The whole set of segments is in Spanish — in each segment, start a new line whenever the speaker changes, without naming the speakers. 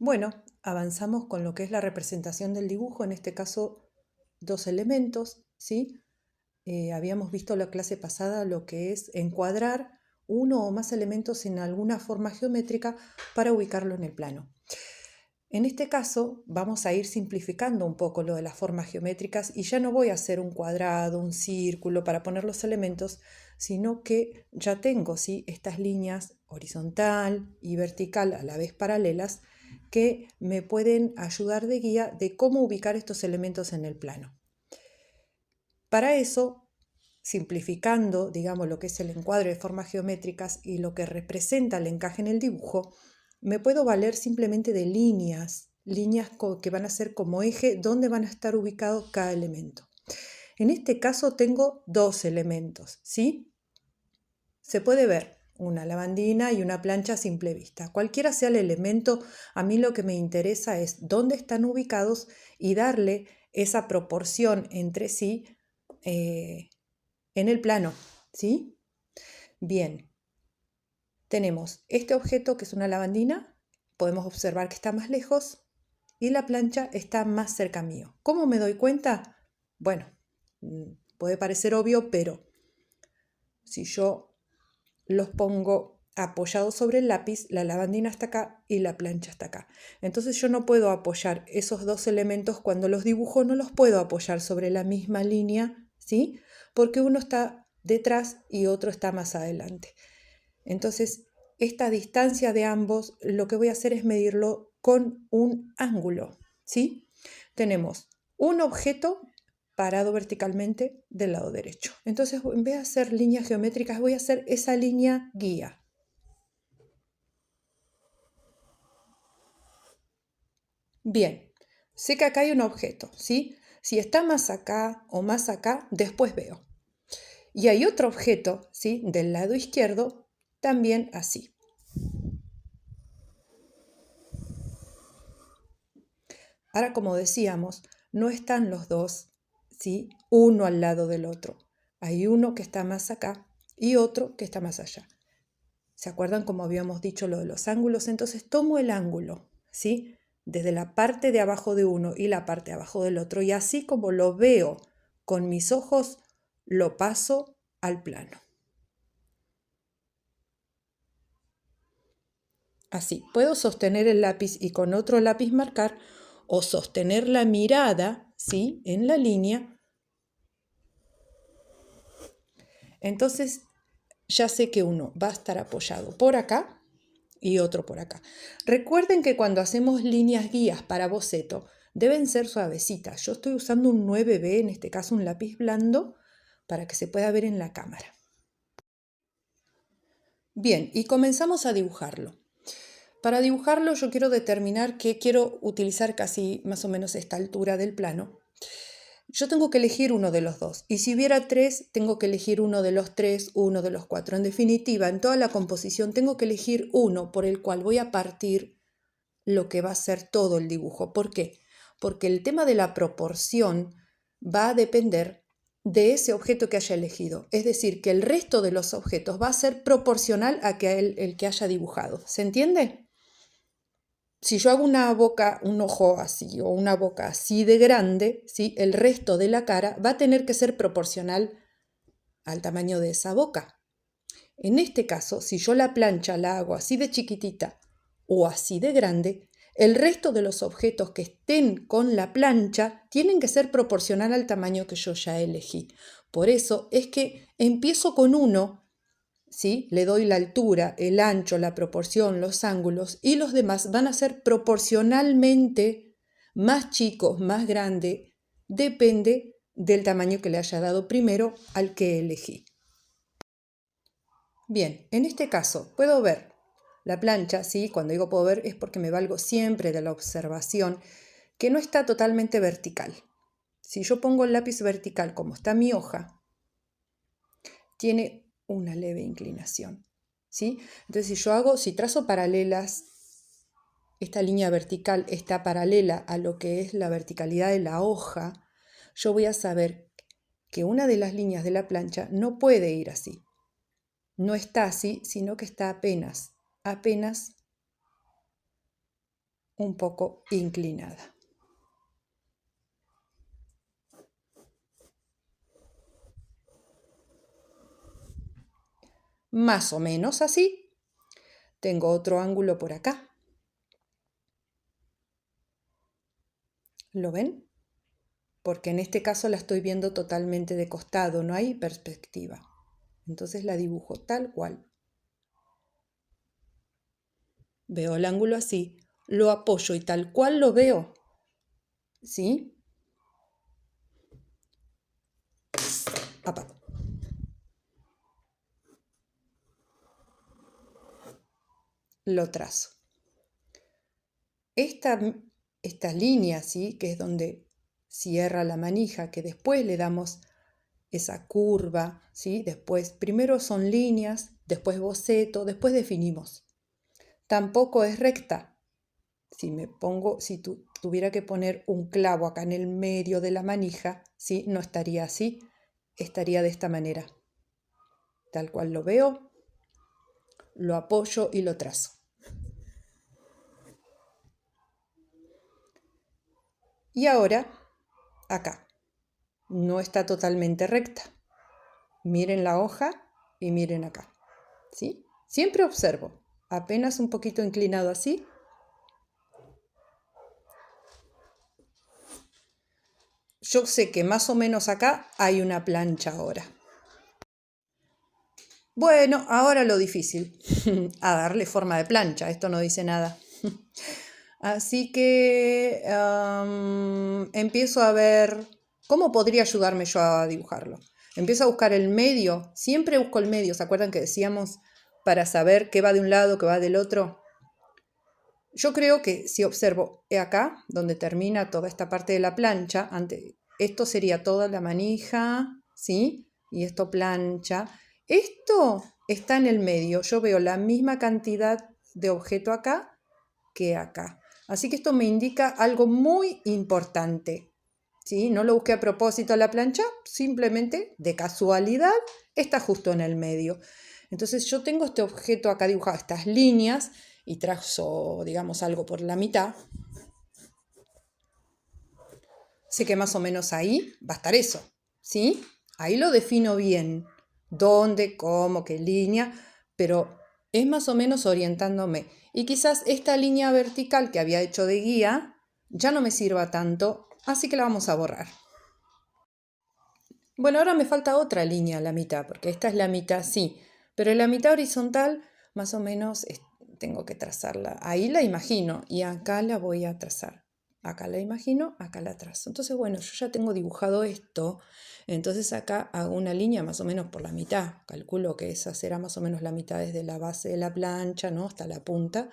Bueno, avanzamos con lo que es la representación del dibujo, en este caso dos elementos, ¿sí? Habíamos visto la clase pasada lo que es encuadrar uno o más elementos en alguna forma geométrica para ubicarlo en el plano. En este caso vamos a ir simplificando un poco lo de las formas geométricas y ya no voy a hacer un cuadrado, un círculo para poner los elementos, sino que ya tengo, ¿sí?, estas líneas horizontal y vertical a la vez paralelas que me pueden ayudar de guía de cómo ubicar estos elementos en el plano. Para eso, simplificando, digamos, lo que es el encuadre de formas geométricas y lo que representa el encaje en el dibujo, me puedo valer simplemente de líneas que van a ser como eje donde van a estar ubicados cada elemento. En este caso tengo dos elementos, ¿sí? Se puede ver una lavandina y una plancha a simple vista. Cualquiera sea el elemento, a mí lo que me interesa es dónde están ubicados y darle esa proporción entre sí en el plano, ¿sí? Bien, tenemos este objeto que es una lavandina, podemos observar que está más lejos y la plancha está más cerca mío. ¿Cómo me doy cuenta? Bueno, puede parecer obvio, pero si yo los pongo apoyados sobre el lápiz, la lavandina está acá y la plancha está acá. Entonces yo no puedo apoyar esos dos elementos cuando los dibujo, no los puedo apoyar sobre la misma línea, ¿sí? Porque uno está detrás y otro está más adelante. Entonces, esta distancia de ambos, lo que voy a hacer es medirlo con un ángulo, ¿sí? Tenemos un objeto parado verticalmente del lado derecho. Entonces, en vez de hacer líneas geométricas, voy a hacer esa línea guía. Bien, sé que acá hay un objeto, ¿sí? Si está más acá o más acá, después veo. Y hay otro objeto, ¿sí?, del lado izquierdo, también así. Ahora, como decíamos, no están los dos, ¿sí?, uno al lado del otro. Hay uno que está más acá y otro que está más allá. ¿Se acuerdan cómo habíamos dicho lo de los ángulos? Entonces tomo el ángulo, ¿sí?, desde la parte de abajo de uno y la parte de abajo del otro, y así como lo veo con mis ojos, lo paso al plano. Así, puedo sostener el lápiz y con otro lápiz marcar, o sostener la mirada, ¿sí?, en la línea. Entonces ya sé que uno va a estar apoyado por acá y otro por acá. Recuerden que cuando hacemos líneas guías para boceto deben ser suavecitas. Yo estoy usando un 9B, en este caso un lápiz blando, para que se pueda ver en la cámara. Bien, y comenzamos a dibujarlo. Para dibujarlo yo quiero determinar que quiero utilizar casi más o menos esta altura del plano. Yo tengo que elegir uno de los dos, y si hubiera tres, tengo que elegir uno de los tres, uno de los cuatro. En definitiva, en toda la composición tengo que elegir uno por el cual voy a partir lo que va a ser todo el dibujo. ¿Por qué? Porque el tema de la proporción va a depender de ese objeto que haya elegido. Es decir, que el resto de los objetos va a ser proporcional a que el que haya dibujado. ¿Se entiende? Si yo hago una boca, un ojo así o una boca así de grande, ¿sí?, el resto de la cara va a tener que ser proporcional al tamaño de esa boca. En este caso, si yo la plancha la hago así de chiquitita o así de grande, el resto de los objetos que estén con la plancha tienen que ser proporcional al tamaño que yo ya elegí. Por eso es que empiezo con uno, ¿sí?, le doy la altura, el ancho, la proporción, los ángulos, y los demás van a ser proporcionalmente más chicos, más grandes, depende del tamaño que le haya dado primero al que elegí. Bien, en este caso puedo ver la plancha, ¿sí? Cuando digo puedo ver es porque me valgo siempre de la observación, que no está totalmente vertical. Si yo pongo el lápiz vertical como está mi hoja, tiene una leve inclinación, ¿sí? Entonces si trazo paralelas, esta línea vertical está paralela a lo que es la verticalidad de la hoja, yo voy a saber que una de las líneas de la plancha no puede ir así. No está así, sino que está apenas un poco inclinada. Más o menos así. Tengo otro ángulo por acá. ¿Lo ven? Porque en este caso la estoy viendo totalmente de costado, no hay perspectiva. Entonces la dibujo tal cual. Veo el ángulo así, lo apoyo y tal cual lo veo. ¿Sí? Apa. Lo trazo. Esta línea, ¿sí? Que es donde cierra la manija, que después le damos esa curva, ¿sí? Después, primero son líneas, después boceto, después definimos. Tampoco es recta. Si tuviera que poner un clavo acá en el medio de la manija, ¿sí? No estaría así, estaría de esta manera. Tal cual lo veo, lo apoyo y lo trazo. Y ahora, acá, no está totalmente recta. Miren la hoja y miren acá, ¿sí? Siempre observo, apenas un poquito inclinado así. Yo sé que más o menos acá hay una plancha ahora. Bueno, ahora lo difícil, a darle forma de plancha, esto no dice nada. Así que empiezo a ver cómo podría ayudarme yo a dibujarlo. Empiezo a buscar el medio, siempre busco el medio, ¿se acuerdan que decíamos para saber qué va de un lado, qué va del otro? Yo creo que si observo acá, donde termina toda esta parte de la plancha, esto sería toda la manija, ¿sí? Y esto plancha. Esto está en el medio. Yo veo la misma cantidad de objeto acá que acá. Así que esto me indica algo muy importante, ¿sí? No lo busqué a propósito a la plancha, simplemente de casualidad está justo en el medio. Entonces yo tengo este objeto acá dibujado, estas líneas, y trazo, digamos, algo por la mitad. Sé que más o menos ahí va a estar eso, ¿sí? Ahí lo defino bien, dónde, cómo, qué línea, pero es más o menos orientándome. Y quizás esta línea vertical que había hecho de guía ya no me sirva tanto, así que la vamos a borrar. Bueno, ahora me falta otra línea a la mitad, porque esta es la mitad, sí, pero en la mitad horizontal más o menos tengo que trazarla. Ahí la imagino y acá la voy a trazar. Acá la imagino, acá la trazo. Entonces, bueno, yo ya tengo dibujado esto, entonces acá hago una línea más o menos por la mitad. Calculo que esa será más o menos la mitad desde la base de la plancha, ¿no? Hasta la punta,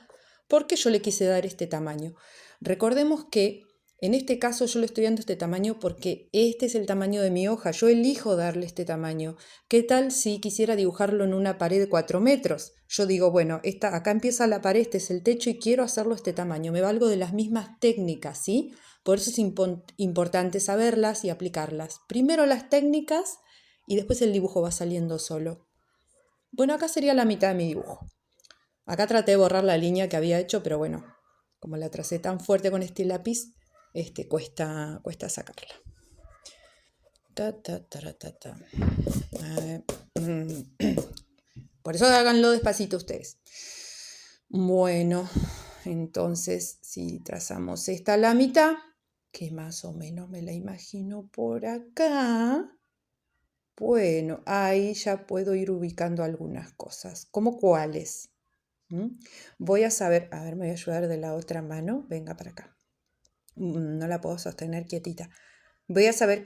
porque yo le quise dar este tamaño. Recordemos que en este caso yo le estoy dando este tamaño porque este es el tamaño de mi hoja. Yo elijo darle este tamaño. ¿Qué tal si quisiera dibujarlo en una pared de 4 metros? Yo digo, bueno, acá empieza la pared, este es el techo y quiero hacerlo este tamaño. Me valgo de las mismas técnicas, ¿sí? Por eso es importante saberlas y aplicarlas. Primero las técnicas y después el dibujo va saliendo solo. Bueno, acá sería la mitad de mi dibujo. Acá traté de borrar la línea que había hecho, pero bueno, como la tracé tan fuerte con este lápiz, cuesta sacarla. Por eso háganlo despacito ustedes. Bueno, entonces si trazamos esta a la mitad, que más o menos me la imagino por acá, bueno, ahí ya puedo ir ubicando algunas cosas. ¿Cómo cuáles? Voy a saber, a ver, me voy a ayudar de la otra mano, venga para acá. No la puedo sostener quietita. Voy a saber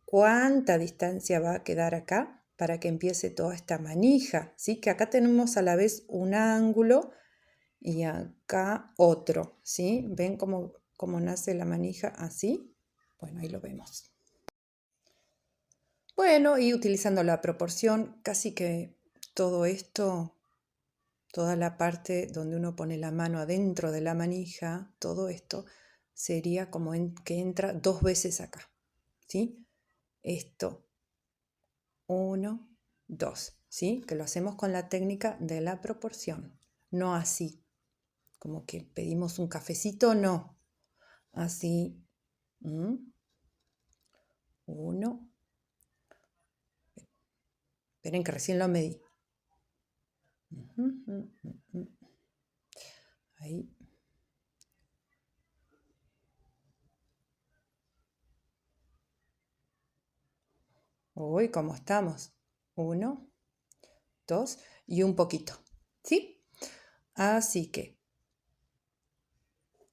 cuánta distancia va a quedar acá para que empiece toda esta manija, ¿sí? Que acá tenemos a la vez un ángulo y acá otro, ¿sí? ¿Ven cómo nace la manija así? Bueno, ahí lo vemos. Bueno, y utilizando la proporción, casi que todo esto, toda la parte donde uno pone la mano adentro de la manija, todo esto sería como que entra 2 veces acá, ¿sí? Esto, 1, 2, ¿sí? Que lo hacemos con la técnica de la proporción, no así. como que pedimos un cafecito, no. Así. 1. Esperen que recién lo medí. Ahí. Uy, ¿cómo estamos? 1, 2 y un poquito. ¿Sí? Así que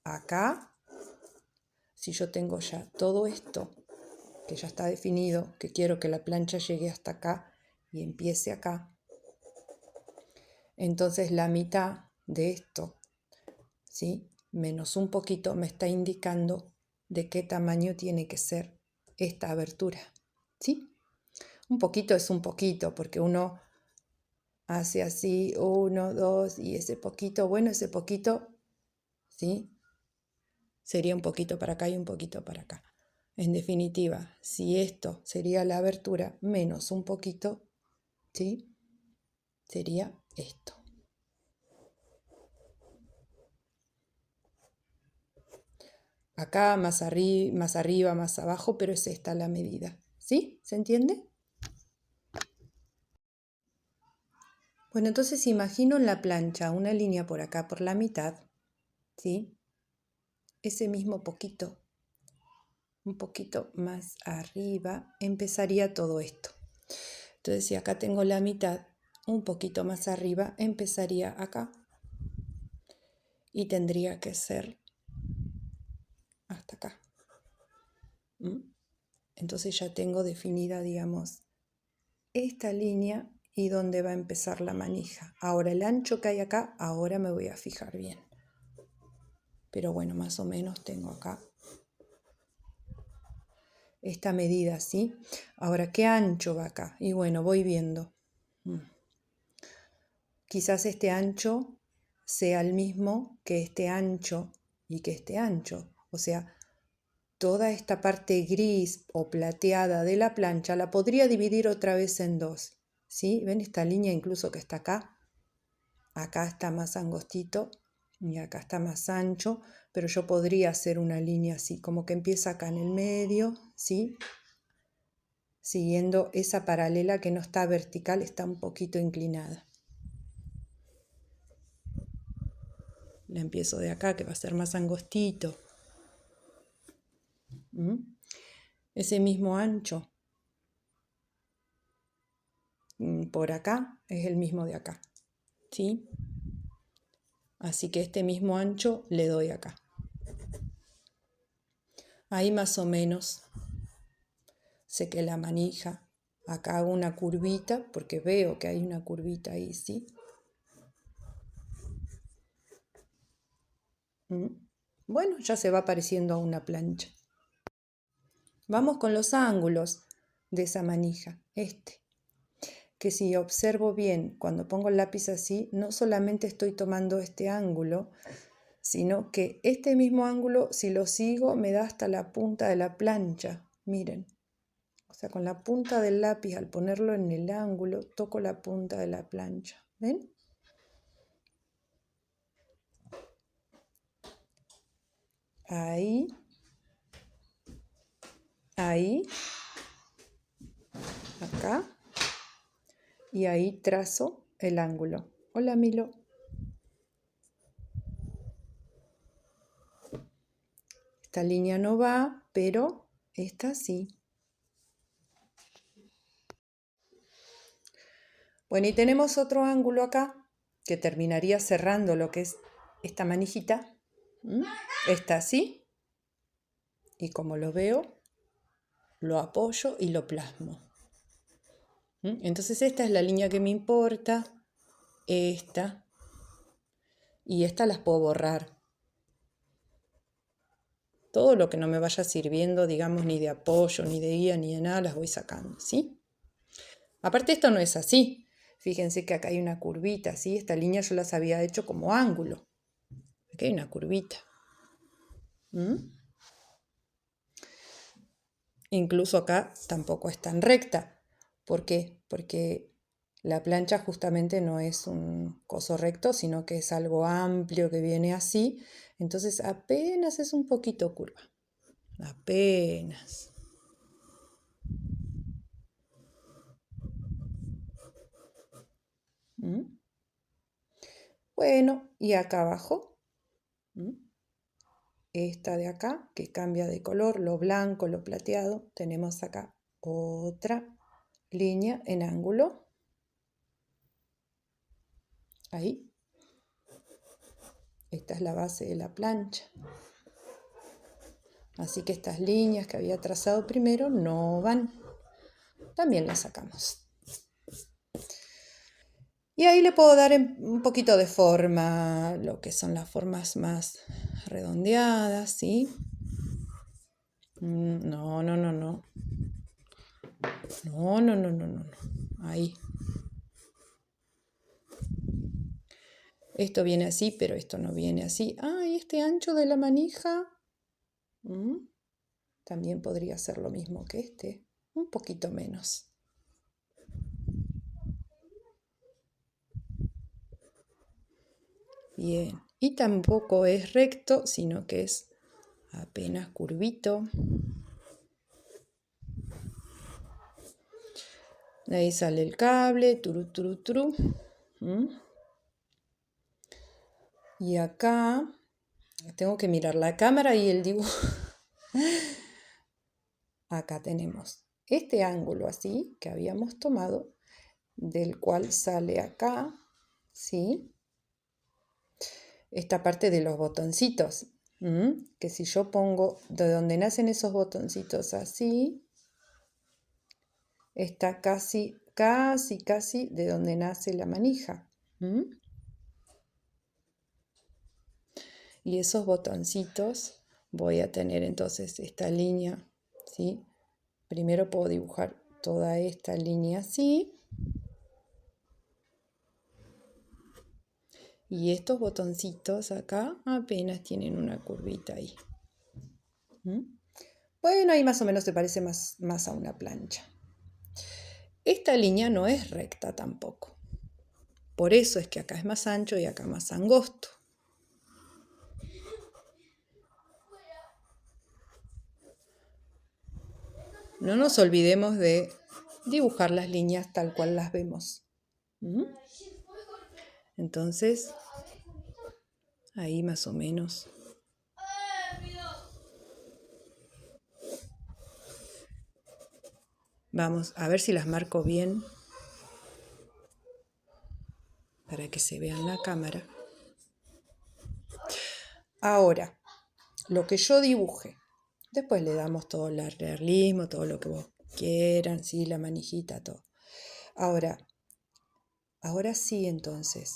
acá, si yo tengo ya todo esto, que ya está definido, que quiero que la plancha llegue hasta acá y empiece acá, entonces la mitad de esto, ¿sí? Menos un poquito me está indicando de qué tamaño tiene que ser esta abertura, ¿sí? Un poquito es un poquito, porque uno hace así, 1, 2, y ese poquito, bueno, ese poquito, ¿sí? Sería un poquito para acá y un poquito para acá. En definitiva, si esto sería la abertura menos un poquito, ¿sí? Sería esto. Acá, más arriba, más abajo, pero es esta la medida. ¿Sí? ¿Se entiende? Bueno, entonces imagino en la plancha una línea por acá, por la mitad, ¿sí? Ese mismo poquito, un poquito más arriba, empezaría todo esto. Entonces, si acá tengo la mitad, un poquito más arriba, empezaría acá. Y tendría que ser hasta acá. Entonces ya tengo definida, digamos, esta línea y dónde va a empezar la manija. Ahora el ancho que hay acá, ahora me voy a fijar bien. Pero bueno, más o menos tengo acá esta medida, ¿sí? Ahora, ¿qué ancho va acá? Y bueno, voy viendo. Quizás este ancho sea el mismo que este ancho y que este ancho. O sea, toda esta parte gris o plateada de la plancha la podría dividir otra vez en dos. ¿Sí? ¿Ven esta línea incluso que está acá? Acá está más angostito y acá está más ancho, pero yo podría hacer una línea así, como que empieza acá en el medio, ¿sí? Siguiendo esa paralela que no está vertical, está un poquito inclinada. La empiezo de acá, que va a ser más angostito. Ese mismo ancho por acá es el mismo de acá, ¿sí? Así que este mismo ancho le doy acá. Ahí más o menos sé que la manija, acá hago una curvita, porque veo que hay una curvita ahí, ¿sí? Bueno, ya se va pareciendo a una plancha. Vamos con los ángulos de esa manija, que si observo bien, cuando pongo el lápiz así, no solamente estoy tomando este ángulo, sino que este mismo ángulo, si lo sigo, me da hasta la punta de la plancha. Miren, o sea, con la punta del lápiz, al ponerlo en el ángulo, toco la punta de la plancha. ¿Ven? Ahí, ahí, acá, y ahí trazo el ángulo. Hola, Milo. Esta línea no va, pero esta sí. Bueno, y tenemos otro ángulo acá que terminaría cerrando lo que es esta manijita. Está así. Y como lo veo, lo apoyo y lo plasmo. Entonces esta es la línea que me importa. Esta. Y esta las puedo borrar. Todo lo que no me vaya sirviendo, digamos, ni de apoyo, ni de guía, ni de nada, las voy sacando, ¿sí? Aparte esto no es así. Fíjense que acá hay una curvita, ¿sí? Esta línea yo las había hecho como ángulo. Aquí hay una curvita. Incluso acá tampoco es tan recta. ¿Por qué? Porque La plancha justamente no es un coso recto, sino que es algo amplio que viene así. Entonces apenas es un poquito curva. Apenas. ¿Mm? Bueno, y acá abajo, esta de acá, que cambia de color, lo blanco, lo plateado, tenemos acá otra línea en ángulo. Ahí. Esta es la base de la plancha. Así que estas líneas que había trazado primero no van. También las sacamos. Y ahí le puedo dar un poquito de forma, lo que son las formas más redondeadas, ¿sí? No, no, no, no. No, no, no, no, no. Ahí. Esto viene así, pero esto no viene así. Ah, y este ancho de la manija también podría ser lo mismo que este. Un poquito menos. Bien. Y tampoco es recto, sino que es apenas curvito. De ahí sale el cable, turu, turu, turu. Y acá tengo que mirar la cámara y el dibujo. Acá tenemos este ángulo así que habíamos tomado, del cual sale acá, ¿sí? Esta parte de los botoncitos, que si yo pongo de donde nacen esos botoncitos así, está casi, casi, casi de donde nace la manija. Y esos botoncitos voy a tener entonces esta línea, ¿sí? Primero puedo dibujar toda esta línea así. Y estos botoncitos acá apenas tienen una curvita ahí. Bueno, ahí más o menos se parece más a una plancha. Esta línea no es recta tampoco. Por eso es que acá es más ancho y acá más angosto. No nos olvidemos de dibujar las líneas tal cual las vemos. Entonces, ahí más o menos. Vamos a ver si las marco bien para que se vea en la cámara. Ahora, lo que yo dibuje, después le damos todo el realismo, todo lo que vos quieran, ¿sí? La manijita, todo. Ahora sí, entonces,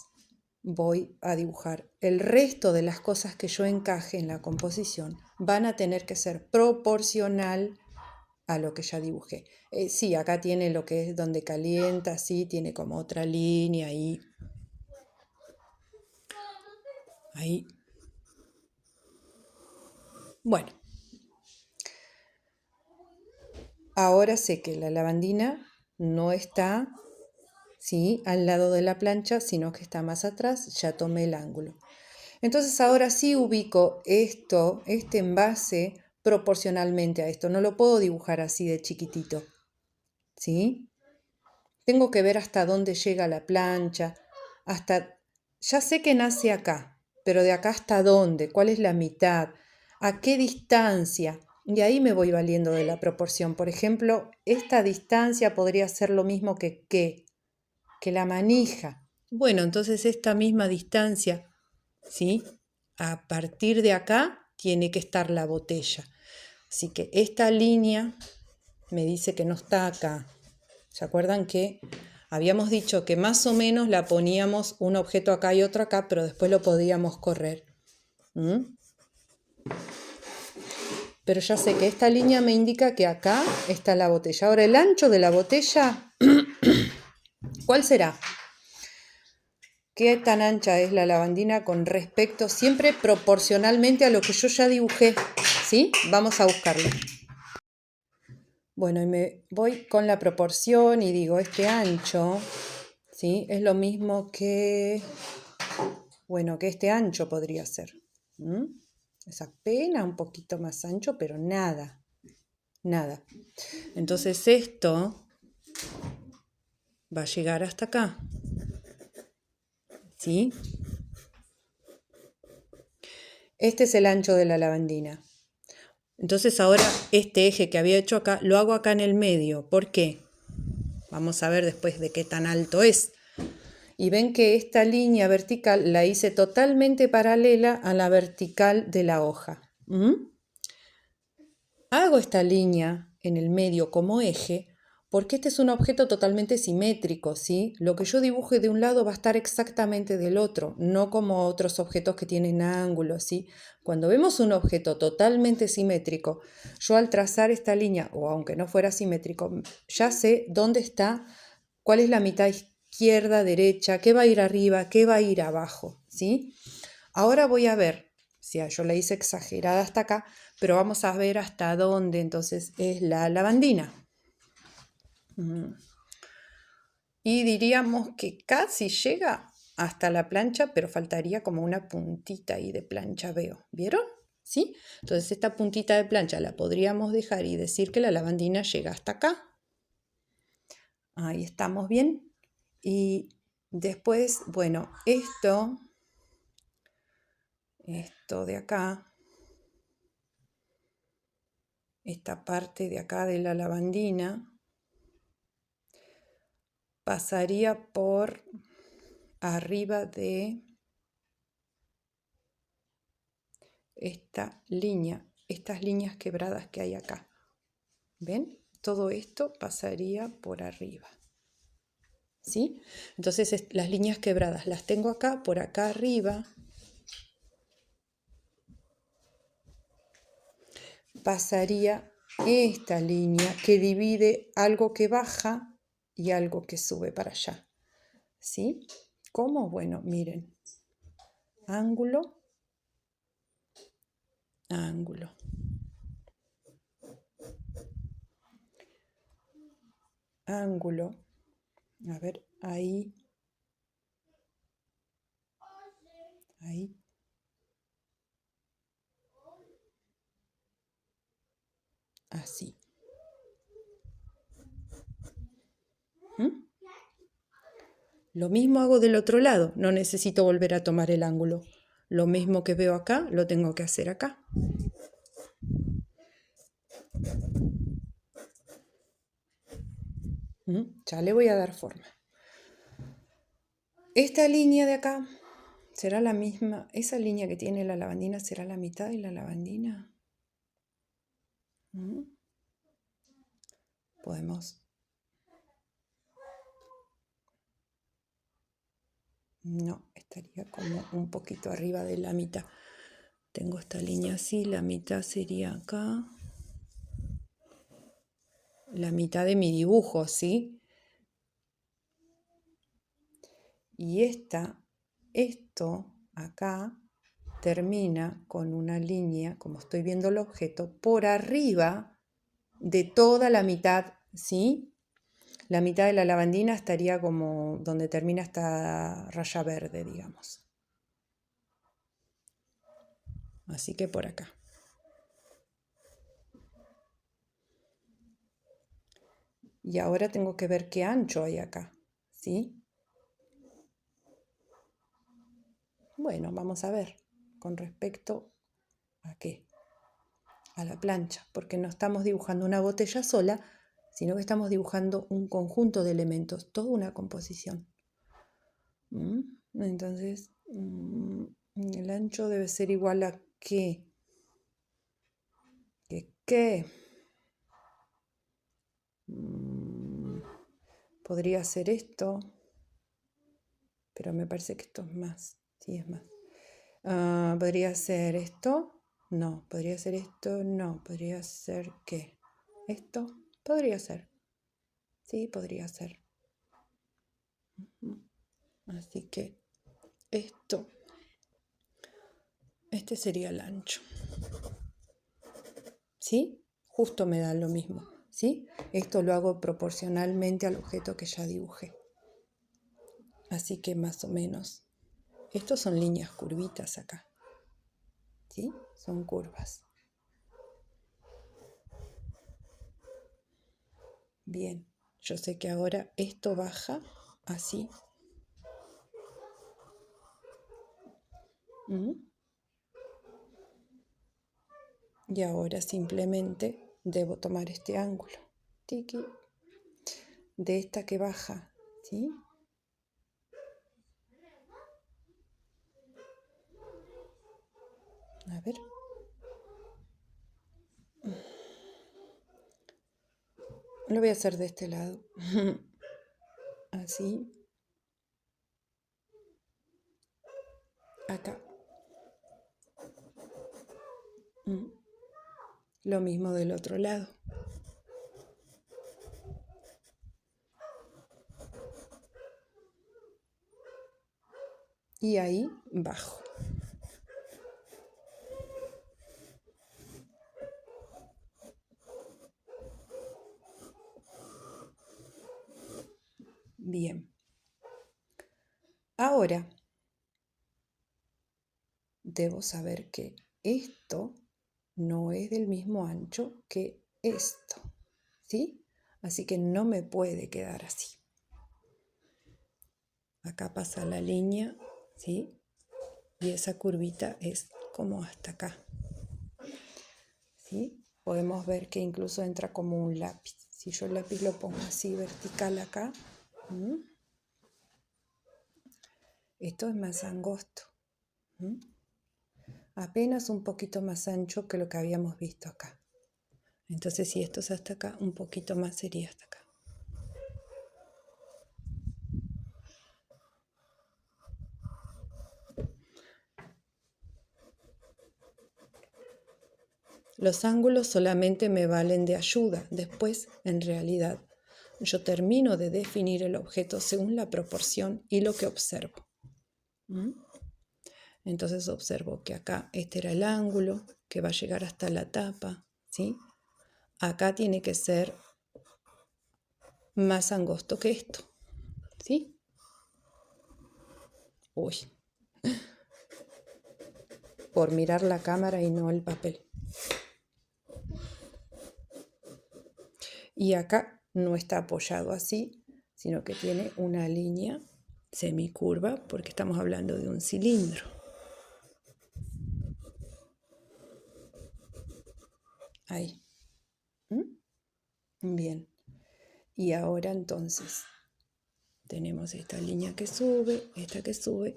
voy a dibujar el resto de las cosas que yo encaje en la composición. Van a tener que ser proporcional a lo que ya dibujé. Sí, acá tiene lo que es donde calienta, sí, tiene como otra línea ahí. Ahí. Bueno. Ahora sé que la lavandina no está, ¿sí?, al lado de la plancha, sino que está más atrás. Ya tomé el ángulo. Entonces ahora sí ubico este envase proporcionalmente a esto. No lo puedo dibujar así de chiquitito, ¿sí? Tengo que ver hasta dónde llega la plancha, ya sé que nace acá, pero de acá hasta dónde, cuál es la mitad, a qué distancia. Y ahí me voy valiendo de la proporción. Por ejemplo, esta distancia podría ser lo mismo que la manija. Bueno, entonces esta misma distancia, ¿sí? A partir de acá tiene que estar la botella. Así que esta línea me dice que no está acá. ¿Se acuerdan que habíamos dicho que más o menos la poníamos un objeto acá y otro acá, pero después lo podíamos correr? Pero ya sé que esta línea me indica que acá está la botella. Ahora, el ancho de la botella, ¿cuál será? ¿Qué tan ancha es la lavandina con respecto, siempre proporcionalmente a lo que yo ya dibujé? ¿Sí? Vamos a buscarlo. Bueno, y me voy con la proporción y digo, este ancho ¿sí? Es lo mismo que, bueno, que este ancho podría ser. Es apenas un poquito más ancho, pero nada, nada. Entonces esto va a llegar hasta acá, ¿sí? Este es el ancho de la lavandina. Entonces ahora este eje que había hecho acá, lo hago acá en el medio. ¿Por qué? Vamos a ver después de qué tan alto es. Y ven que esta línea vertical la hice totalmente paralela a la vertical de la hoja. Hago esta línea en el medio como eje porque este es un objeto totalmente simétrico, ¿sí? Lo que yo dibuje de un lado va a estar exactamente del otro, no como otros objetos que tienen ángulos, ¿sí? Cuando vemos un objeto totalmente simétrico, yo al trazar esta línea, o aunque no fuera simétrico, ya sé dónde está, cuál es la mitad izquierda, derecha, qué va a ir arriba, qué va a ir abajo, ¿sí? Ahora voy a ver, si yo la hice exagerada hasta acá, pero vamos a ver hasta dónde entonces es la lavandina. Y diríamos que casi llega hasta la plancha, pero faltaría como una puntita ahí de plancha, veo. ¿Vieron? ¿Sí? Entonces esta puntita de plancha la podríamos dejar y decir que la lavandina llega hasta acá. Ahí estamos bien. Y después, bueno, esto de acá, esta parte de acá de la lavandina, pasaría por arriba de esta línea, estas líneas quebradas que hay acá. ¿Ven? Todo esto pasaría por arriba. ¿Sí? Entonces las líneas quebradas las tengo acá, por acá arriba. Pasaría esta línea que divide algo que baja y algo que sube para allá. ¿Sí? ¿Cómo? Bueno, miren. Ángulo, ángulo. Ángulo. A ver, ahí. Ahí. Así. Lo mismo hago del otro lado, no necesito volver a tomar el ángulo. Lo mismo que veo acá, lo tengo que hacer acá. Ya le voy a dar forma. Esta línea de acá será la misma, esa línea que tiene la lavandina será la mitad de la lavandina. Podemos. No, estaría como un poquito arriba de la mitad. Tengo esta línea así, la mitad sería acá. La mitad de mi dibujo, ¿sí? Y esto acá termina con una línea, como estoy viendo el objeto, por arriba de toda la mitad, ¿sí? La mitad de la lavandina estaría como donde termina esta raya verde, digamos. Así que por acá. Y ahora tengo que ver qué ancho hay acá, ¿sí? Bueno, vamos a ver con respecto a qué. A la plancha, porque no estamos dibujando una botella sola, sino que estamos dibujando un conjunto de elementos, toda una composición. Entonces, el ancho debe ser igual a ¿qué? ¿Qué? Podría ser esto, pero me parece que esto es más. Sí, es más. ¿Podría ser esto? No. ¿Podría ser esto? No. ¿Podría ser qué? ¿Esto? Podría ser. Sí, podría ser. Así que este sería el ancho. ¿Sí? Justo me da lo mismo. ¿Sí? Esto lo hago proporcionalmente al objeto que ya dibujé. Así que más o menos, estos son líneas curvitas acá, ¿sí? Son curvas. Bien, yo sé que ahora esto baja así. Y ahora simplemente debo tomar este ángulo, tiki, de esta que baja, ¿sí? A ver. Lo voy a hacer de este lado. Así. Acá. Lo mismo del otro lado. Y ahí bajo. Bien. Ahora debo saber que esto no es del mismo ancho que esto, ¿sí? Así que no me puede quedar así. Acá pasa la línea, ¿sí? Y esa curvita es como hasta acá, ¿sí? Podemos ver que incluso entra como un lápiz. Si yo el lápiz lo pongo así vertical acá, esto es más angosto, apenas un poquito más ancho que lo que habíamos visto acá. Entonces si esto es hasta acá, un poquito más sería hasta acá. Los ángulos solamente me valen de ayuda. Después, en realidad, yo termino de definir el objeto según la proporción y lo que observo. Entonces observo que acá este era el ángulo que va a llegar hasta la tapa, ¿sí? Acá tiene que ser más angosto que esto, ¿sí? Uy, por mirar la cámara y no el papel. Y acá no está apoyado así, sino que tiene una línea semicurva porque estamos hablando de un cilindro. Ahí. Bien. Y ahora entonces tenemos esta línea que sube, esta que sube,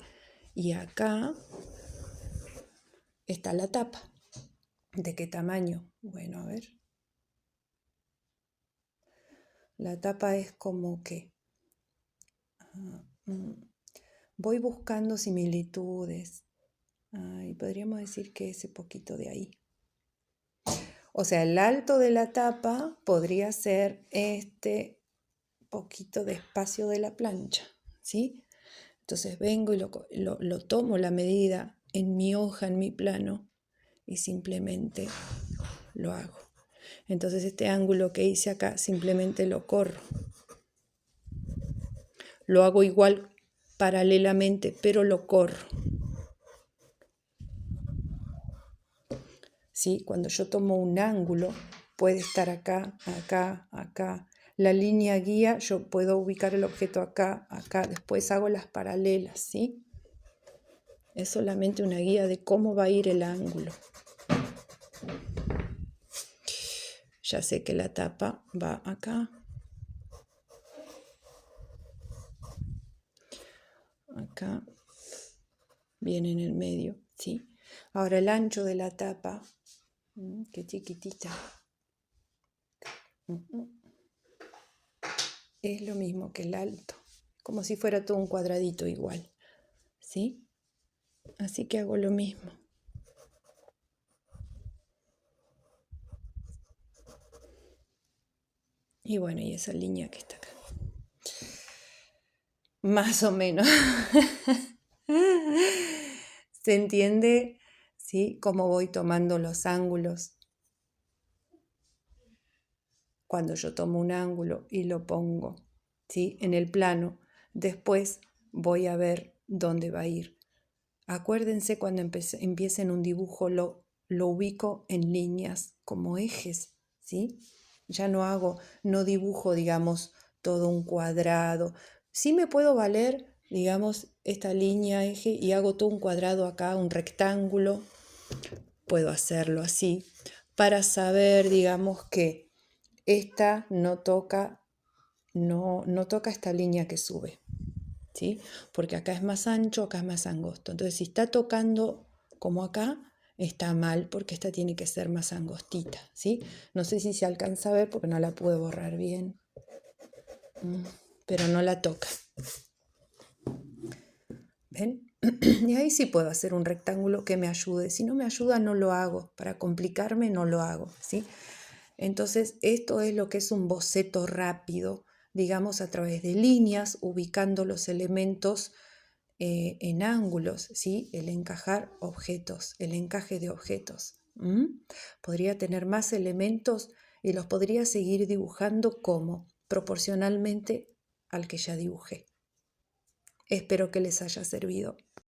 y acá está la tapa. ¿De qué tamaño? Bueno, a ver. La tapa es como que voy buscando similitudes. Y podríamos decir que ese poquito de ahí. O sea, el alto de la tapa podría ser este poquito de espacio de la plancha, ¿sí? Entonces vengo y lo tomo la medida en mi hoja, en mi plano, y simplemente lo hago. Entonces este ángulo que hice acá simplemente lo corro. Lo hago igual paralelamente, pero lo corro. ¿Sí? Cuando yo tomo un ángulo, puede estar acá, acá, acá. La línea guía, yo puedo ubicar el objeto acá, acá. Después hago las paralelas, ¿sí? Es solamente una guía de cómo va a ir el ángulo. Ya sé que la tapa va acá. Acá. Viene en el medio, ¿sí? Ahora el ancho de la tapa, qué chiquitita, es lo mismo que el alto, como si fuera todo un cuadradito igual, ¿sí? Así que hago lo mismo. Y bueno, y esa línea que está acá. Más o menos. ¿Se entiende? ¿Sí? Cómo voy tomando los ángulos. Cuando yo tomo un ángulo y lo pongo, ¿sí? En el plano, después voy a ver dónde va a ir. Acuérdense, cuando empiecen un dibujo lo ubico en líneas como ejes, ¿sí? Ya no dibujo, digamos, todo un cuadrado. Sí me puedo valer, digamos, esta línea eje y hago todo un cuadrado acá, un rectángulo. Puedo hacerlo así para saber, digamos, que esta no toca esta línea que sube, ¿sí? Porque acá es más ancho, acá es más angosto. Entonces, si está tocando como acá, está mal, porque esta tiene que ser más angostita, ¿sí? No sé si se alcanza a ver porque no la pude borrar bien, pero no la toca. ¿Ven? Y ahí sí puedo hacer un rectángulo que me ayude. Si no me ayuda, no lo hago. Para complicarme, no lo hago, ¿sí? Entonces, esto es lo que es un boceto rápido, digamos, a través de líneas, ubicando los elementos en ángulos, ¿sí? El encajar objetos, el encaje de objetos. Podría tener más elementos y los podría seguir dibujando como proporcionalmente al que ya dibujé. Espero que les haya servido.